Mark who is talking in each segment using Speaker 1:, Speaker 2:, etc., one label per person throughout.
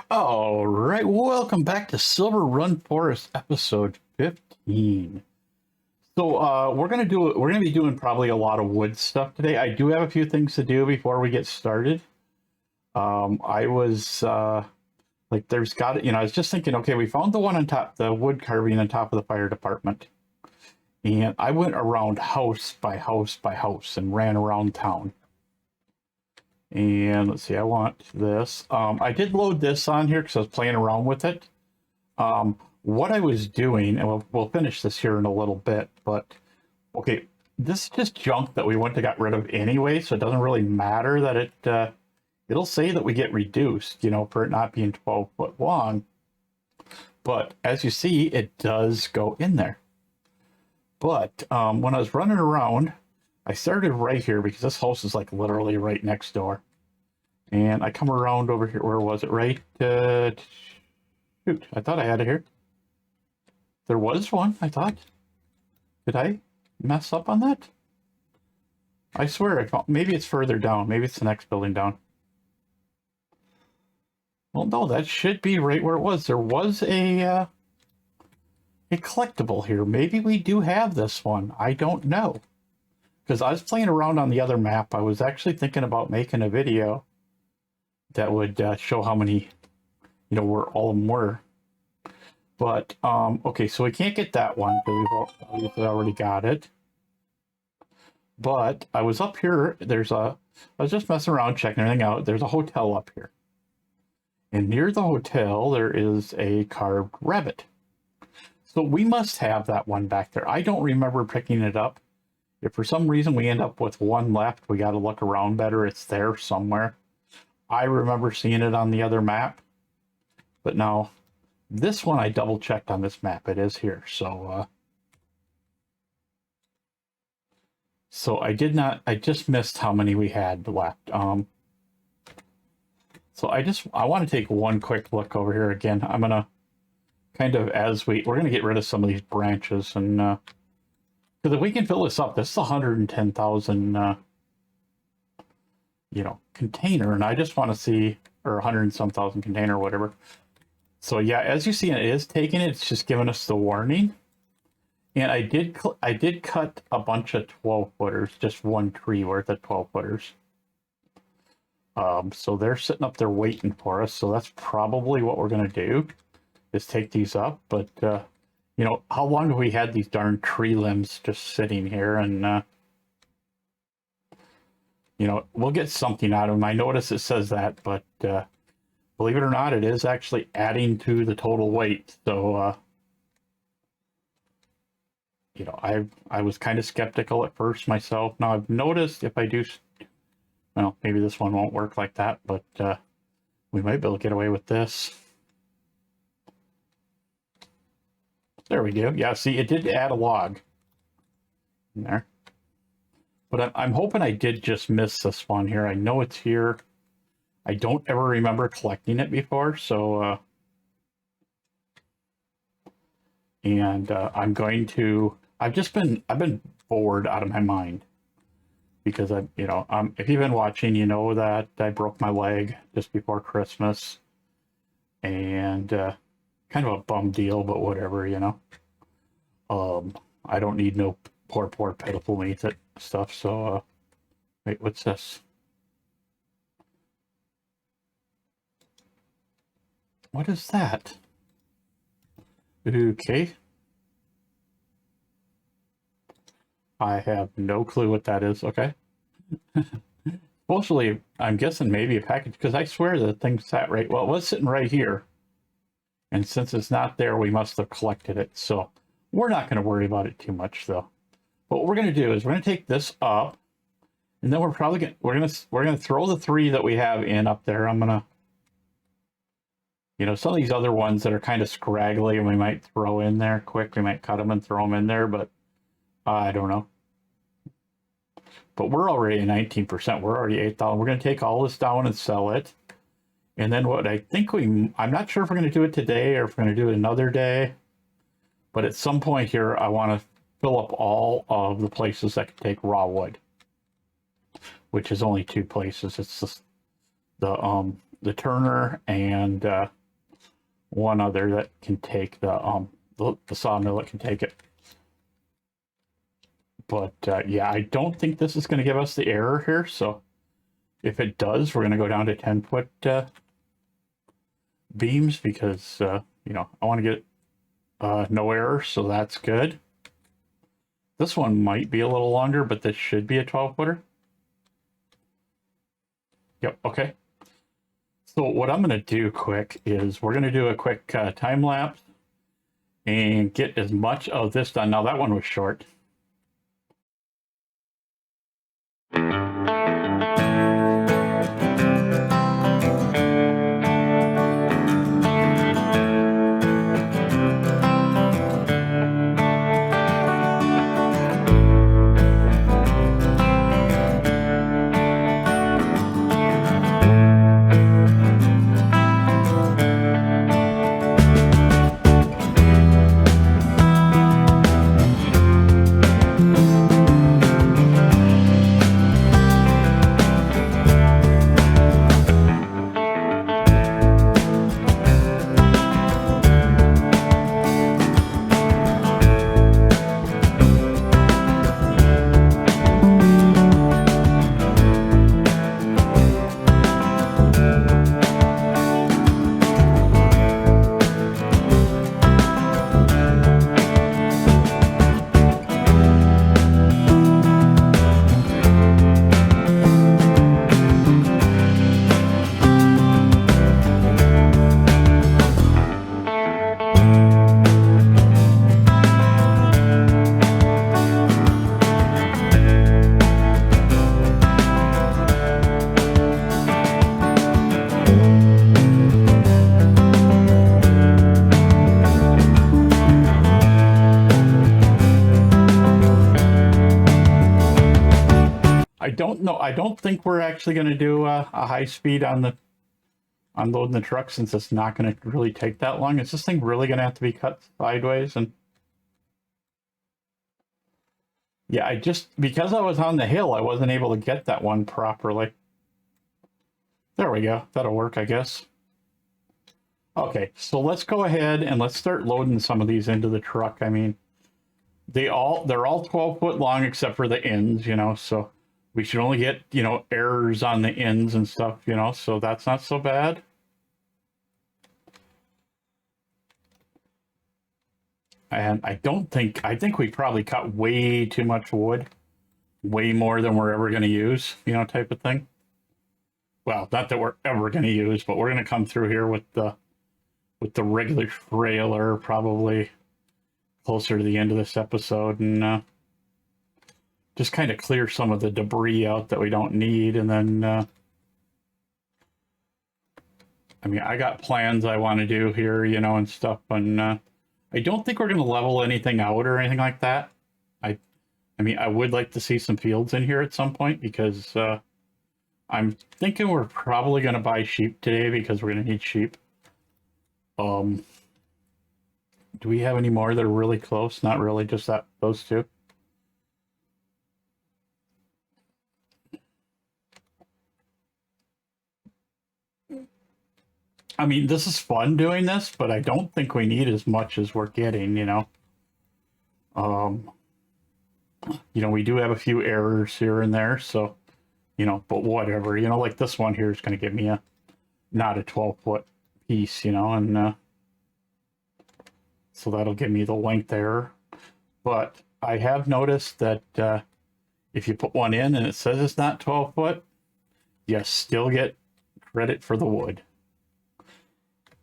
Speaker 1: All right, welcome back to Sliverrun Forest, episode 15. So we're gonna be doing probably a lot of wood stuff today. I do have a few things to do before we get started. I was like, there's got I was just thinking, okay, we found the one on top, the wood carving on top of the fire department, and I went around house by house by house and ran around town. And let's see, I want this. I did load this on here because I was playing around with it. What I was doing, and we'll finish this here in a little bit, but okay, this is just junk that we went to got rid of anyway, so it doesn't really matter that it'll say that we get reduced, for it not being 12 foot long. But as you see, it does go in there. But when I was running around, I started right here because this house is like literally right next door. And I come around over here. Where was it? Right? Shoot, I thought I had it here. There was one, I thought. Did I mess up on that? I swear I found, maybe it's further down. Maybe it's the next building down. Well, no, that should be right where it was. There was a collectible here. Maybe we do have this one. I don't know. Because I was playing around on the other map. I was actually thinking about making a video that would show how many, where all of them were. But, okay, so we can't get that one because we've already got it. But I was up here, I was just messing around, checking everything out. There's a hotel up here. And near the hotel, there is a carved rabbit. So we must have that one back there. I don't remember picking it up. If for some reason we end up with one left, we got to look around better. It's there somewhere. I remember seeing it on the other map. But now, this one I double checked on this map. It is here. So I just missed how many we had left. So I want to take one quick look over here again. I'm going to kind of, we're going to get rid of some of these branches and, because if we can fill this up, this is 110,000, container, and I just want to see, or 100 and some thousand container or whatever. So yeah, as you see, it is taking it. It's just giving us the warning. And I did cut a bunch of 12 footers, just one tree worth of 12 footers. So they're sitting up there waiting for us. So that's probably what we're going to do, is take these up. But, how long have we had these darn tree limbs just sitting here? And, we'll get something out of them. I notice it says that, but believe it or not, it is actually adding to the total weight. So, I was kind of skeptical at first myself. Now I've noticed if I do, well, maybe this one won't work like that, but we might be able to get away with this. There we go. Yeah, see, it did add a log in there. But I'm hoping I did just miss this one here. I know it's here. I don't ever remember collecting it before, so... I'm going to... I've been bored out of my mind. Because, if you've been watching, you know that I broke my leg just before Christmas. And... kind of a bum deal, but whatever, I don't need no poor pitiful me stuff. So wait, what's this? What is that? Okay, I have no clue what that is. Okay. Mostly I'm guessing maybe a package, because I swear the thing sat right, well, it was sitting right here. And since it's not there, we must have collected it. So we're not going to worry about it too much, though. But what we're going to do is we're going to take this up, and then we're going to throw the three that we have in up there. I'm going to, some of these other ones that are kind of scraggly, and we might throw in there quick. We might cut them and throw them in there, but I don't know. But we're already at 19%. We're already 8,000. We're going to take all this down and sell it. And then what I think I'm not sure if we're going to do it today or if we're going to do it another day. But at some point here, I want to fill up all of the places that can take raw wood. Which is only 2 places. It's just the the turner and one other that can take the sawmill that can take it. But yeah, I don't think this is going to give us the error here. So if it does, we're going to go down to 10-foot beams because, you know, I want to get no error. So that's good. This one might be a little longer, but this should be a 12-footer. Yep, okay. So what I'm going to do quick is we're going to do a quick time lapse and get as much of this done. Now that one was short. I don't think we're actually going to do a high speed on unloading the truck since it's not going to really take that long. Is this thing really going to have to be cut sideways? And yeah, because I was on the hill, I wasn't able to get that one properly. There we go. That'll work, I guess. Okay, so let's go ahead and let's start loading some of these into the truck. I mean, they're all 12-foot long except for the ends, you know, so we should only get, you know, errors on the ends and stuff, you know, so that's not so bad. And I think we probably cut way too much wood, way more than we're ever going to use, you know, type of thing. Well, not that we're ever going to use, but we're going to come through here with the regular trailer probably closer to the end of this episode and just kind of clear some of the debris out that we don't need. And then, I mean, I got plans I want to do here, you know, and stuff. And I don't think we're going to level anything out or anything like that. I mean, I would like to see some fields in here at some point because I'm thinking we're probably going to buy sheep today because we're going to need sheep. Do we have any more that are really close? Not really, just those two. I mean, this is fun doing this, but I don't think we need as much as we're getting, you know. You know, we do have a few errors here and there, so, you know, but whatever, you know, like this one here is going to give me not a 12-foot piece, you know, and so that'll give me the length error. But I have noticed that if you put one in and it says it's not 12-foot, you still get credit for the wood.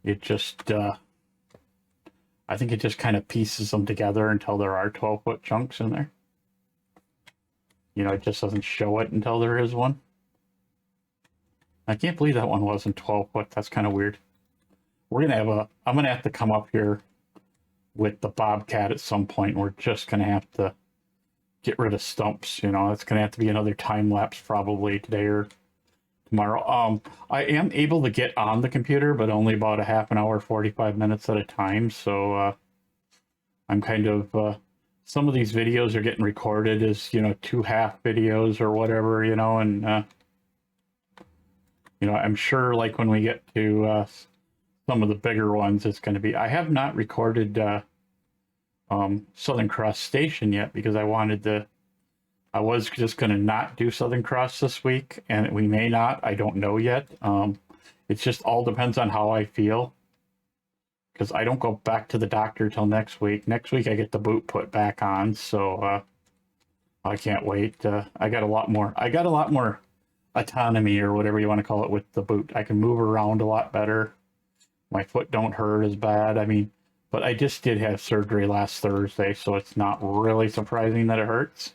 Speaker 1: It just, I think it just kind of pieces them together until there are 12-foot chunks in there. You know, it just doesn't show it until there is one. I can't believe that one wasn't 12-foot. That's kind of weird. We're going to have I'm going to have to come up here with the Bobcat at some point. We're just going to have to get rid of stumps. You know, it's going to have to be another time lapse probably today or tomorrow. I am able to get on the computer, but only about a half an hour, 45 minutes at a time. So I'm kind of, some of these videos are getting recorded as, you know, 2 half videos or whatever, you know, and, You know, I'm sure like when we get to some of the bigger ones, it's going to be. I have not recorded Southern Cross Station yet because I wanted to. I was just going to not do Southern Cross this week, and we may not. I don't know yet. It just all depends on how I feel because I don't go back to the doctor till next week. Next week I get the boot put back on, so I can't wait. I got a lot more. I got a lot more autonomy or whatever you want to call it with the boot. I can move around a lot better. My foot don't hurt as bad. I mean, but I just did have surgery last Thursday, so it's not really surprising that it hurts.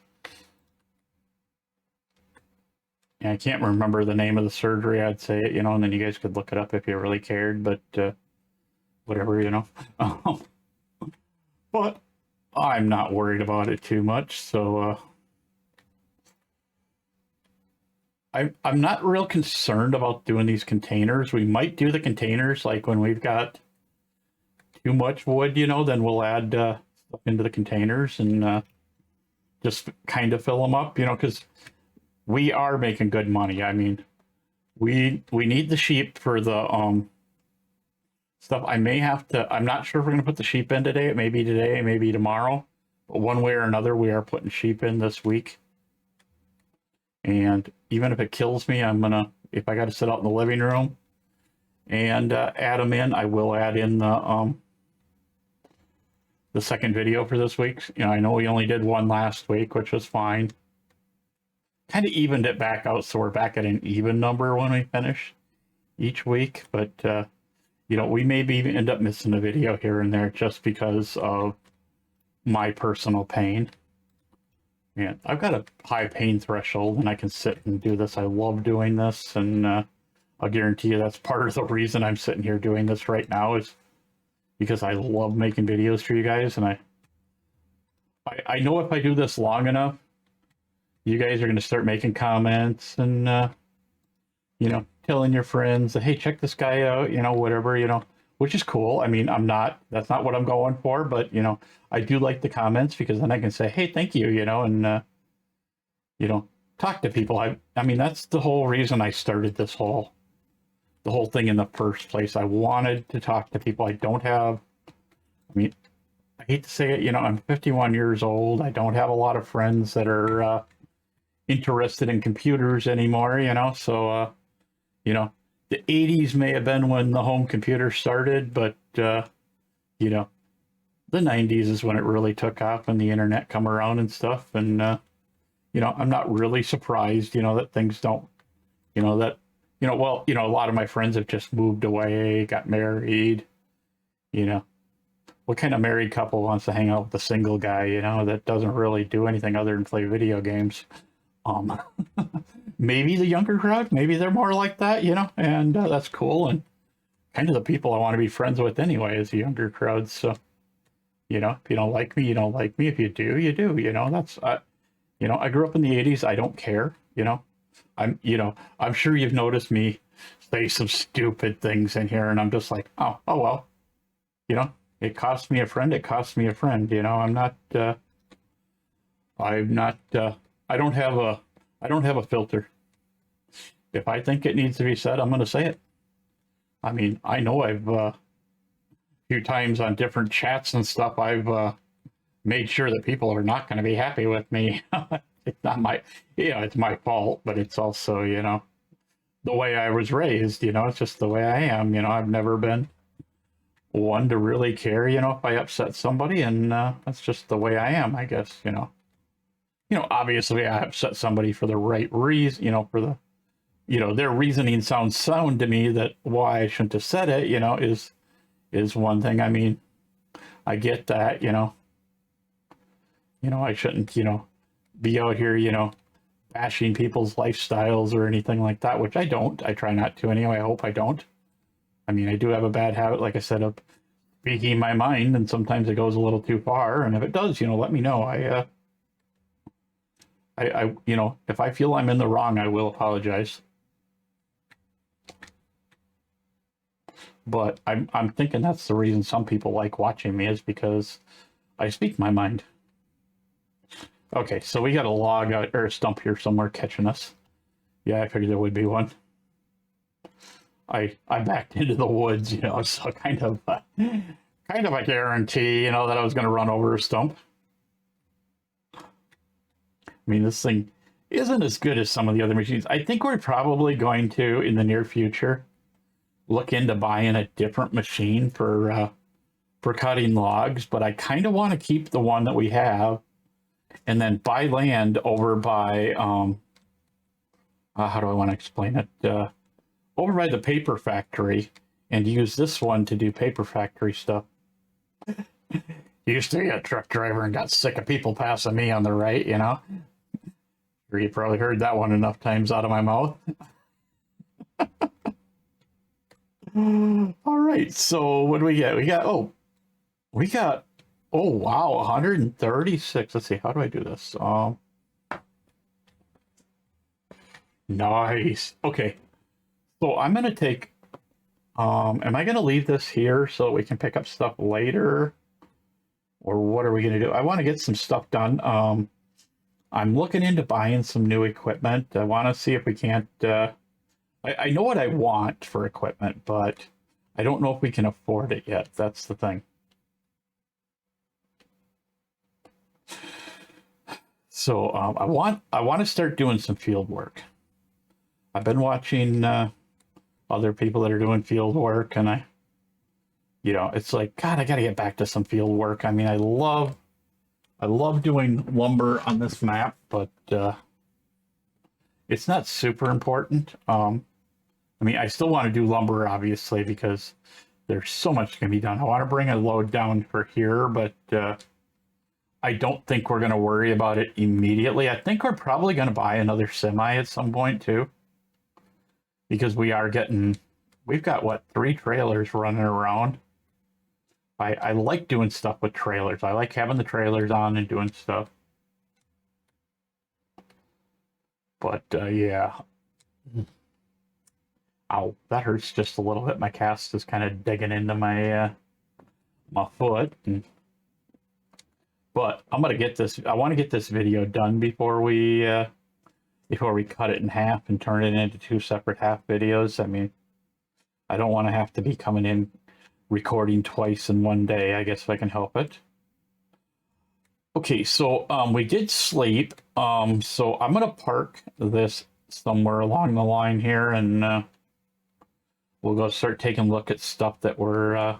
Speaker 1: And I can't remember the name of the surgery. I'd say it, you know, and then you guys could look it up if you really cared, but whatever, you know. But I'm not worried about it too much, so I'm not real concerned about doing these containers. We might do the containers like when we've got too much wood, you know, then we'll add stuff into the containers and just kind of fill them up, you know, because we are making good money. I mean, we need the sheep for the stuff. I may have to, I'm not sure if we're going to put the sheep in today. It may be today, maybe tomorrow. But one way or another, we are putting sheep in this week. And even if it kills me, I'm going to, if I got to sit out in the living room and add them in, I will add in the second video for this week. You know, I know we only did one last week, which was fine. Kind of evened it back out, so we're back at an even number when we finish each week. But, you know, we maybe even end up missing a video here and there just because of my personal pain. And I've got a high pain threshold and I can sit and do this. I love doing this, and I'll guarantee you that's part of the reason I'm sitting here doing this right now is because I love making videos for you guys. And I know if I do this long enough, you guys are going to start making comments and, you know, telling your friends that, hey, check this guy out, you know, whatever, you know, which is cool. I mean, that's not what I'm going for, but, you know, I do like the comments because then I can say, hey, thank you, you know, and, you know, talk to people. I mean, that's the whole reason I started the whole thing in the first place. I wanted to talk to people. I mean, I hate to say it, you know, I'm 51 years old. I don't have a lot of friends that are, interested in computers anymore, you know, so you know, the 80s may have been when the home computer started, but you know, the 90s is when it really took off and the internet come around and stuff. And you know, I'm not really surprised, you know, that things don't, you know, that, you know, well, you know, a lot of my friends have just moved away, got married, you know. What kind of married couple wants to hang out with a single guy, you know, that doesn't really do anything other than play video games? Maybe the younger crowd, maybe they're more like that, you know, and that's cool. And kind of the people I want to be friends with anyway is the younger crowd. So, you know, if you don't like me, you don't like me. If you do, you do, you know, that's, you know, I grew up in the 80s. I don't care, you know, you know, I'm sure you've noticed me say some stupid things in here and I'm just like, oh well, you know, it cost me a friend. It cost me a friend, you know. I don't have a filter. If I think it needs to be said, I'm going to say it. I mean, I know I've a few times on different chats and stuff, I've made sure that people are not going to be happy with me. It's not my, you know, it's my fault, but it's also, you know, the way I was raised, you know, it's just the way I am. You know, I've never been one to really care, you know, if I upset somebody, and that's just the way I am, I guess, you know. You know, obviously I upset somebody for the right reason, you know, for the, you know, their reasoning sounds sound to me that why I shouldn't have said it, you know, is one thing. I mean, I get that, you know, I shouldn't, you know, be out here, you know, bashing people's lifestyles or anything like that, which I don't. I try not to anyway. I hope I don't. I mean, I do have a bad habit, like I said, of speaking my mind, and sometimes it goes a little too far. And if it does, you know, let me know. I you know, if I feel I'm in the wrong, I will apologize. But I'm thinking that's the reason some people like watching me, is because I speak my mind. Okay, so we got a log out, or a stump here somewhere catching us. Yeah, I figured there would be one. I backed into the woods, you know, so kind of a guarantee, you know, that I was going to run over a stump. I mean, this thing isn't as good as some of the other machines. I think we're probably going to, in the near future, look into buying a different machine for cutting logs, but I kind of want to keep the one that we have and then buy land over by, how do I want to explain it? Over by the paper factory and use this one to do paper factory stuff. Used to be a truck driver and got sick of people passing me on the right, you know? You probably heard that one enough times out of my mouth. All right, so what do we get? Oh wow, 136. Let's see, how do I do this? Nice. Okay, so I'm gonna take, am I gonna leave this here so we can pick up stuff later? Or what are we gonna do? I want to get some stuff done. I'm looking into buying some new equipment. I want to see if we can't, I know what I want for equipment, but I don't know if we can afford it yet. That's the thing. So I want to start doing some field work. I've been watching other people that are doing field work, and you know, it's like, God, I got to get back to some field work. I mean, I love doing lumber on this map, but it's not super important. I mean, I still want to do lumber, obviously, because there's so much can be done. I want to bring a load down for here, but I don't think we're going to worry about it immediately. I think we're probably going to buy another semi at some point, too, because we've got, what, 3 trailers running around. I like doing stuff with trailers. I like having the trailers on and doing stuff. But, yeah. Ow, that hurts just a little bit. My cast is kind of digging into my my foot. But I'm gonna get this. I want to get this video done before we cut it in half and turn it into 2 separate half videos. I mean, I don't want to have to be coming in recording twice in one day, I guess, if I can help it. Okay, so we did sleep. So I'm gonna park this somewhere along the line here, and we'll go start taking a look at stuff that we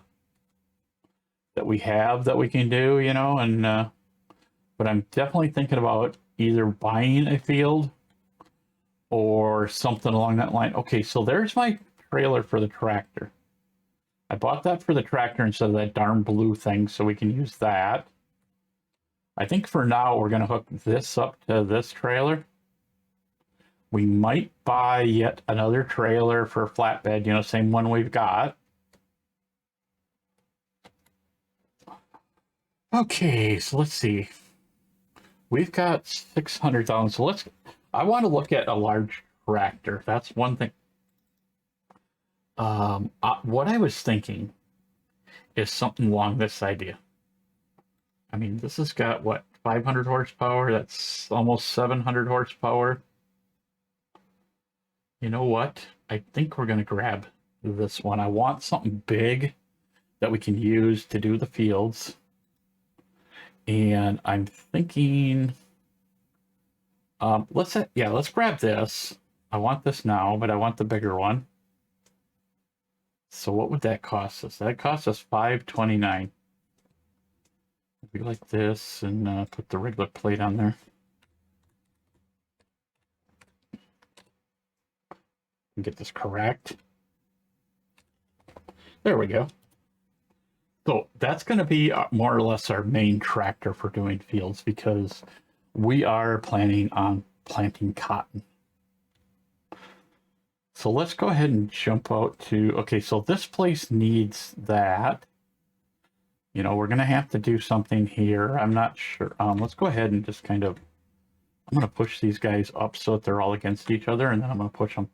Speaker 1: have that we can do, you know. And but I'm definitely thinking about either buying a field or something along that line. Okay, so there's my trailer for the tractor. I bought that for the tractor instead of that darn blue thing, so we can use that. I think for now we're going to hook this up to this trailer. We might buy yet another trailer for a flatbed, you know, same one we've got. Okay, so let's see. We've got 600,000. So I want to look at a large tractor. That's one thing. What I was thinking is something along this idea. I mean, this has got, what, 500 horsepower? That's almost 700 horsepower. You know what? I think we're going to grab this one. I want something big that we can use to do the fields. And I'm thinking, let's grab this. I want this now, but I want the bigger one. So what would that cost us? That cost us $529. We like this, and put the regular plate on there. And get this correct. There we go. So that's going to be more or less our main tractor for doing fields, because we are planning on planting cotton. So let's go ahead and jump out to, okay, so this place needs that. You know, we're going to have to do something here. I'm not sure. Let's go ahead and just kind of, I'm going to push these guys up so that they're all against each other, and then I'm going to push them.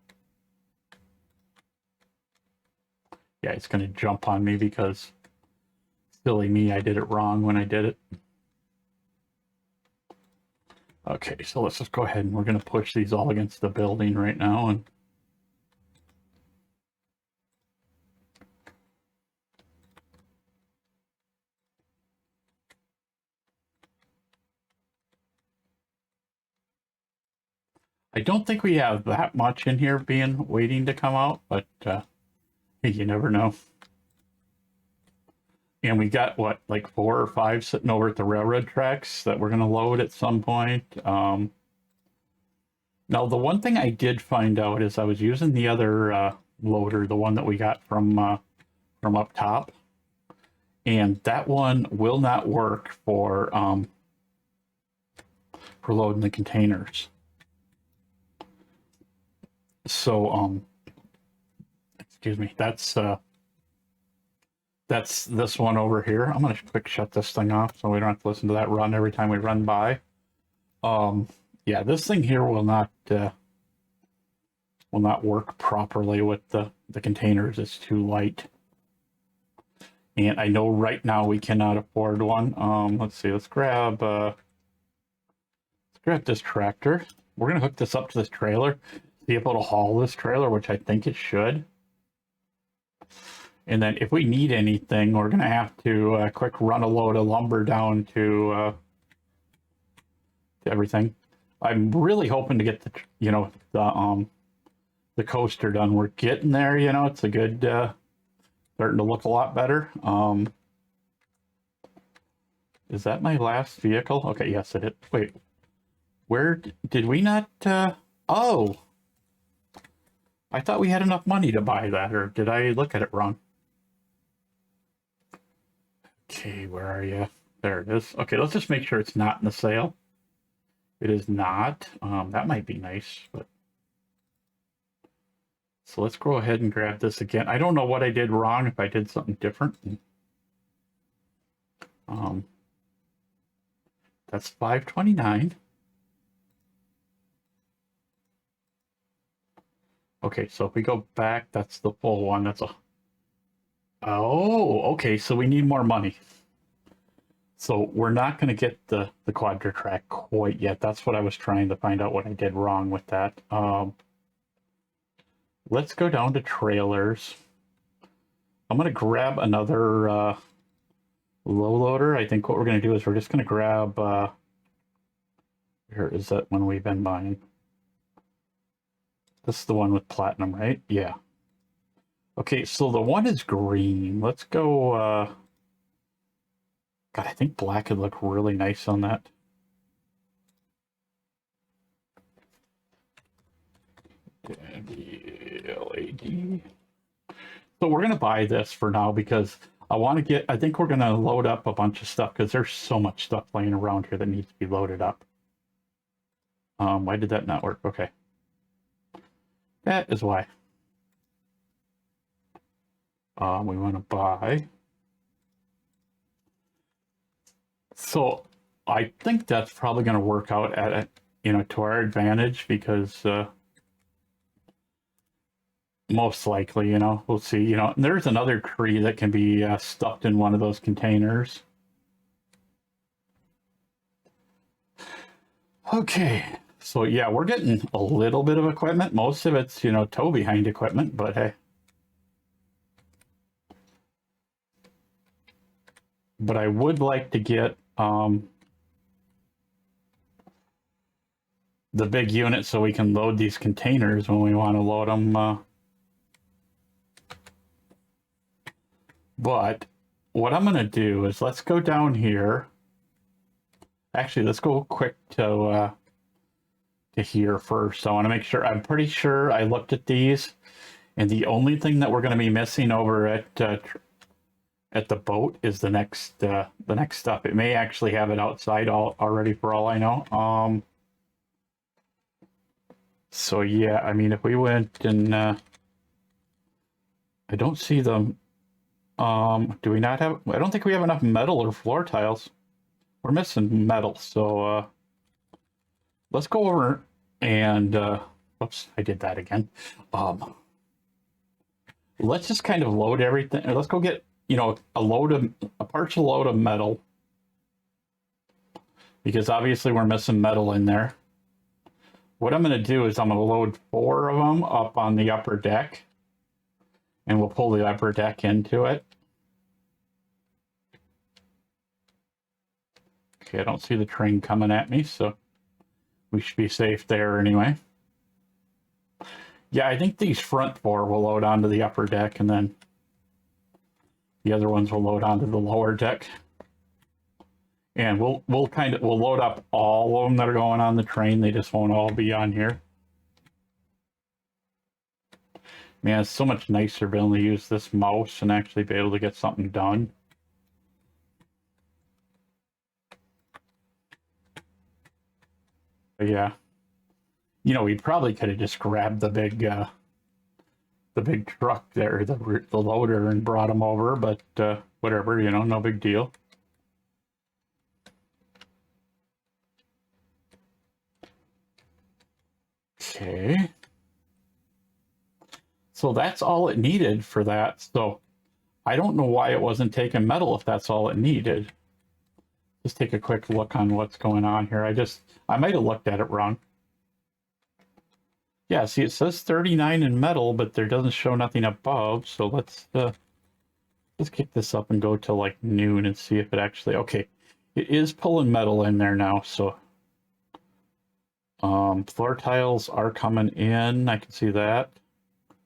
Speaker 1: Yeah, it's going to jump on me because, silly me, I did it wrong when I did it. Okay, so let's just go ahead and we're going to push these all against the building right now. And I don't think we have that much in here waiting to come out, but you never know. And we got what, like 4 or 5 sitting over at the railroad tracks that we're going to load at some point. Now, the one thing I did find out is I was using the other loader, the one that we got from up top, and that one will not work for loading the containers. So, excuse me, that's this one over here. I'm gonna quick shut this thing off so we don't have to listen to that run every time we run by. Yeah, this thing here will not work properly with the containers. It's too light. And I know right now we cannot afford one. Let's see, let's grab this tractor. We're gonna hook this up to this trailer, see if it'll haul this trailer, which I think it should. And then if we need anything, we're gonna have to quick run a load of lumber down to everything. I'm really hoping to get the coaster done. We're getting there, you know. It's a good starting to look a lot better. Is that my last vehicle? Okay, yes, it is. Wait, where did we not? Oh, I thought we had enough money to buy that, or did I look at it wrong? Okay, where are you? There it is. Okay, let's just make sure it's not in the sale. It is not. That might be nice, but so let's go ahead and grab this again. I don't know what I did wrong, if I did something different. That's $529. Okay, so if we go back, that's the full one. That's a... Oh, okay, so we need more money. So we're not going to get the quadra track quite yet. That's what I was trying to find out what I did wrong with that. Let's go down to trailers. I'm going to grab another low loader. I think what we're going to do is we're just going to grab... where is that one we've been buying? This is the one with platinum, right? Yeah. Okay, so the one is green. Let's go... God, I think black would look really nice on that. LED. So we're going to buy this for now because I want to get... I think we're going to load up a bunch of stuff because there's so much stuff laying around here that needs to be loaded up. Why did that not work? Okay. That is why. We want to buy... So I think that's probably going to work out at to our advantage because most likely, we'll see, and there's another tree that can be stuffed in one of those containers. Okay, so yeah, we're getting a little bit of equipment. Most of it's, tow behind equipment, but hey. But I would like to get the big unit so we can load these containers when we want to load them. But what I'm going to do is let's go down here. Actually, let's go quick to here first. I want to make sure. I'm pretty sure I looked at these, and the only thing that we're going to be missing over at the boat is the next stuff. It may actually have it outside already for all I know. So yeah, I mean, if we went and I don't see them. Do we not have? I don't think we have enough metal or floor tiles. We're missing metal, so let's go over and oops, I did that again. Let's just kind of load everything. Let's go get a partial load of metal, because obviously we're missing metal in there. What I'm going to do is I'm going to load 4 of them up on the upper deck, and we'll pull the upper deck into it. Okay, I don't see the train coming at me, so we should be safe there anyway. Yeah, I think these front four will load onto the upper deck, and then the other ones will load onto the lower deck. And we'll load up all of them that are going on the train. They just won't all be on here. Man, it's so much nicer being able to use this mouse and actually be able to get something done. But yeah, you know, we probably could have just grabbed the big truck there, the loader, and brought them over. But whatever, you know, no big deal. Okay. So that's all it needed for that. So I don't know why it wasn't taking metal if that's all it needed. Just take a quick look on what's going on here. I might have looked at it wrong. Yeah, see, it says 39 in metal, but there doesn't show nothing above. So let's kick this up and go to like noon and see if it actually, okay, it is pulling metal in there now. So floor tiles are coming in. I can see that.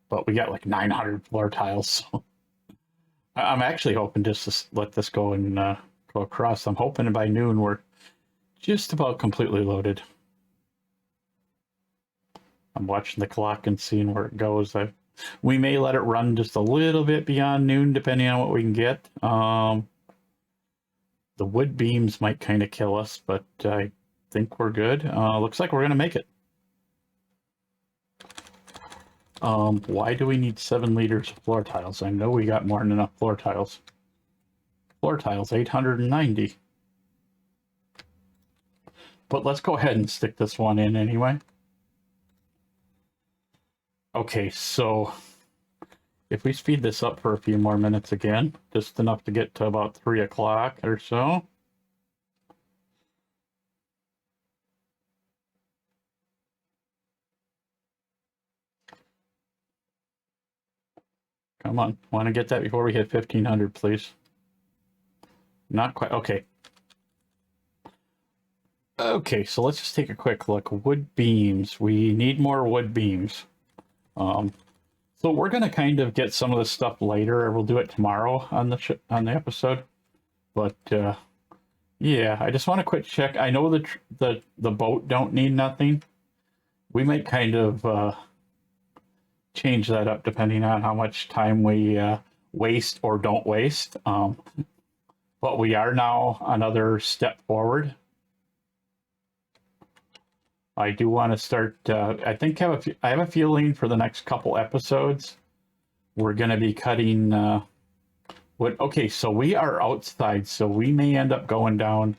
Speaker 1: But we got like 900 floor tiles. So I'm actually hoping just to let this go and go across. I'm hoping by noon we're just about completely loaded. I'm watching the clock and seeing where it goes. We may let it run just a little bit beyond noon, depending on what we can get. The wood beams might kind of kill us, but I think we're good. Looks like we're going to make it. Why do we need 7 liters of floor tiles? I know we got more than enough floor tiles. Floor tiles, 890. But let's go ahead and stick this one in anyway. Okay, so if we speed this up for a few more minutes again, just enough to get to about 3 o'clock or so. Come on, want to get that before we hit 1500, please. Not quite, okay. Okay, so let's just take a quick look. Wood beams, we need more wood beams. So we're going to kind of get some of this stuff later. We'll do it tomorrow on the episode. But yeah, I just want to quick check. I know the boat don't need nothing. We might kind of change that up depending on how much time we waste or don't waste. But we are now another step forward. I do want to start, I think I have a feeling for the next couple episodes, we're going to be cutting wood. Okay, so we are outside, so we may end up going down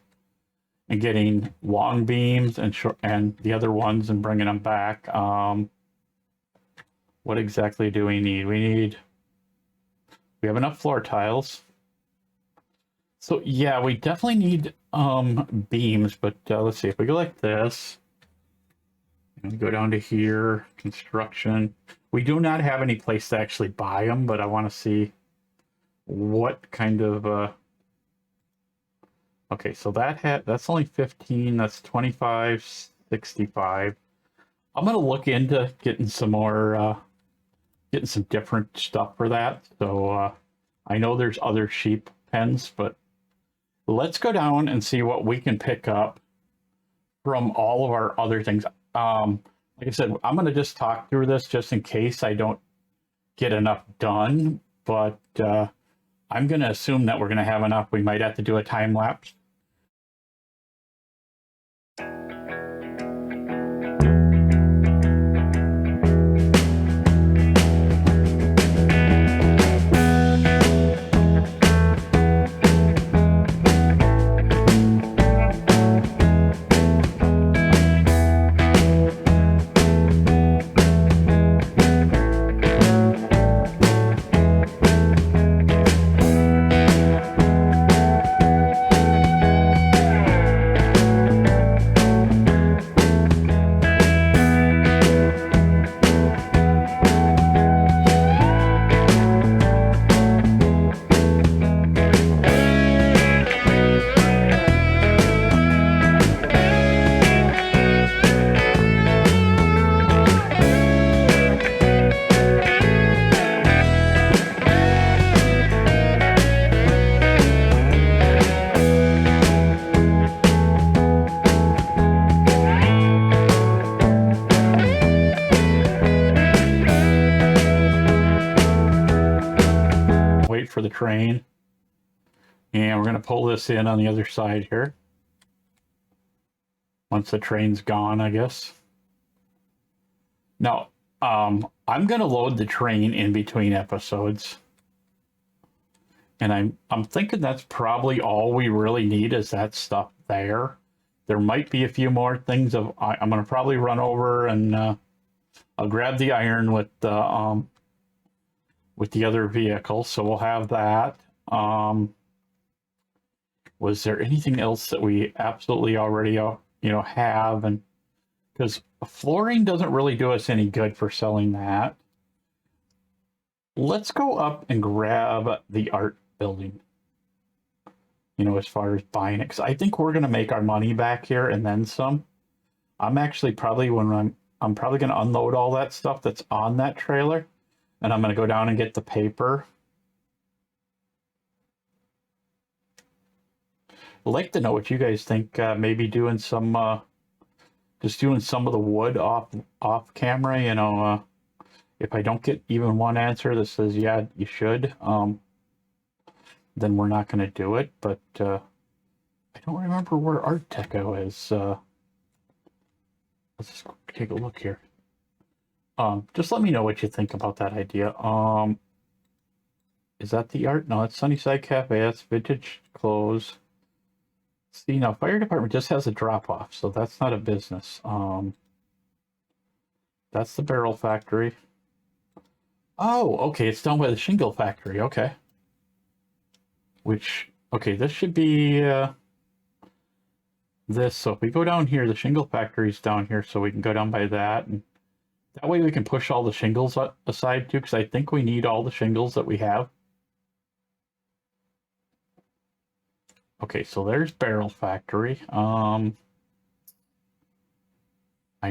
Speaker 1: and getting long beams and the other ones and bringing them back. What exactly do we need? We have enough floor tiles. So yeah, we definitely need beams, but let's see, if we go like this, and go down to here, construction. We do not have any place to actually buy them, but I want to see what kind of, okay, so that's only 15, that's 25, 65. I'm going to look into getting some more, getting some different stuff for that. So I know there's other sheep pens, but let's go down and see what we can pick up from all of our other things. Like I said, I'm going to just talk through this just in case I don't get enough done, but I'm going to assume that we're going to have enough. We might have to do a time lapse. for the train. And we're going to pull this in on the other side here. Once the train's gone, I guess. Now, I'm going to load the train in between episodes. And I'm thinking that's probably all we really need is that stuff there. There might be a few more things. I'm going to probably run over and I'll grab the iron with the other vehicle. So we'll have that. Was there anything else that we absolutely already have? And because flooring doesn't really do us any good for selling that. Let's go up and grab the art building. As far as buying it, because I think we're going to make our money back here and then some. I'm actually probably I'm probably going to unload all that stuff that's on that trailer, and I'm going to go down and get the paper. I'd like to know what you guys think. Maybe doing some, just doing some of the wood off camera. If I don't get even one answer that says yeah, you should, then we're not going to do it. But I don't remember where Art Deco is. Let's just take a look here. Just let me know what you think about that idea. Is that the art? No, it's Sunnyside Cafe. That's vintage clothes. See, now fire department just has a drop off, so that's not a business. That's the barrel factory. Oh, okay, it's down by the shingle factory. Okay. Okay, this should be this. So if we go down here, the shingle factory's down here, so we can go down by that, and that way we can push all the shingles aside too, because I think we need all the shingles that we have. Okay, so there's barrel factory. I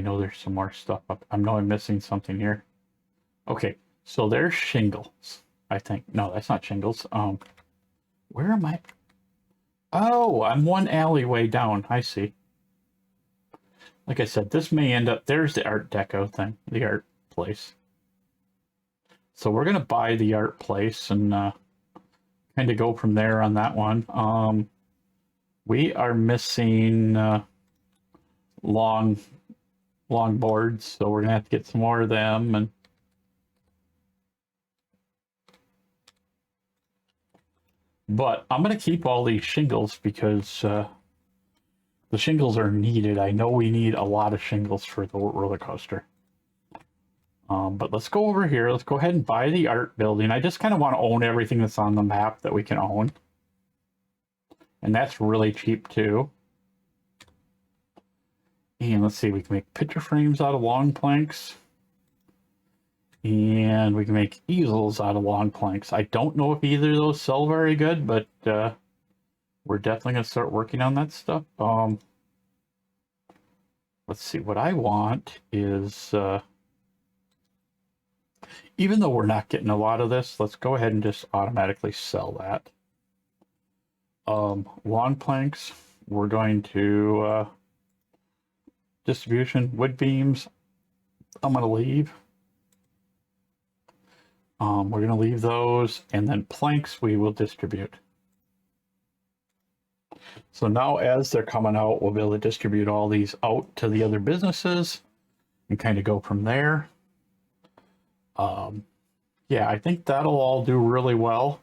Speaker 1: know there's some more stuff up. I know I'm missing something here. Okay, so there's shingles, I think. No, that's not shingles. Where am I? Oh, I'm one alleyway down. I see. Like I said, this may end up... There's the Art Deco thing, the art place. So we're going to buy the art place and kind of go from there on that one. We are missing long boards, so we're going to have to get some more of them. And but I'm going to keep all these shingles because the shingles are needed. I know we need a lot of shingles for the roller coaster. But let's go over here. Let's go ahead and buy the art building. I just kind of want to own everything that's on the map that we can own. And that's really cheap too. And let's see, we can make picture frames out of long planks. And we can make easels out of long planks. I don't know if either of those sell very good, but we're definitely going to start working on that stuff. Let's see, what I want is, even though we're not getting a lot of this, let's go ahead and just automatically sell that. Long planks, we're going to distribution, wood beams, I'm going to leave. We're going to leave those, and then planks we will distribute. So now as they're coming out, we'll be able to distribute all these out to the other businesses and kind of go from there. Yeah, I think that'll all do really well.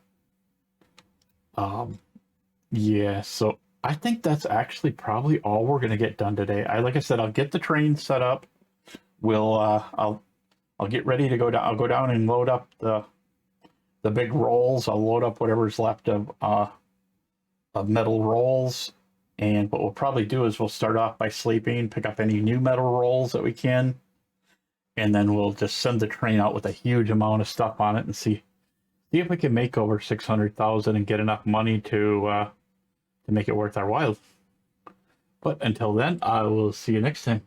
Speaker 1: Yeah, so I think that's actually probably all we're going to get done today. Like I said, I'll get the train set up. I'll get ready to go down. I'll go down and load up the big rolls. I'll load up whatever's left of metal rolls. And what we'll probably do is we'll start off by sleeping, pick up any new metal rolls that we can, and then we'll just send the train out with a huge amount of stuff on it and see if we can make over 600,000 and get enough money to make it worth our while. But until then, I will see you next time.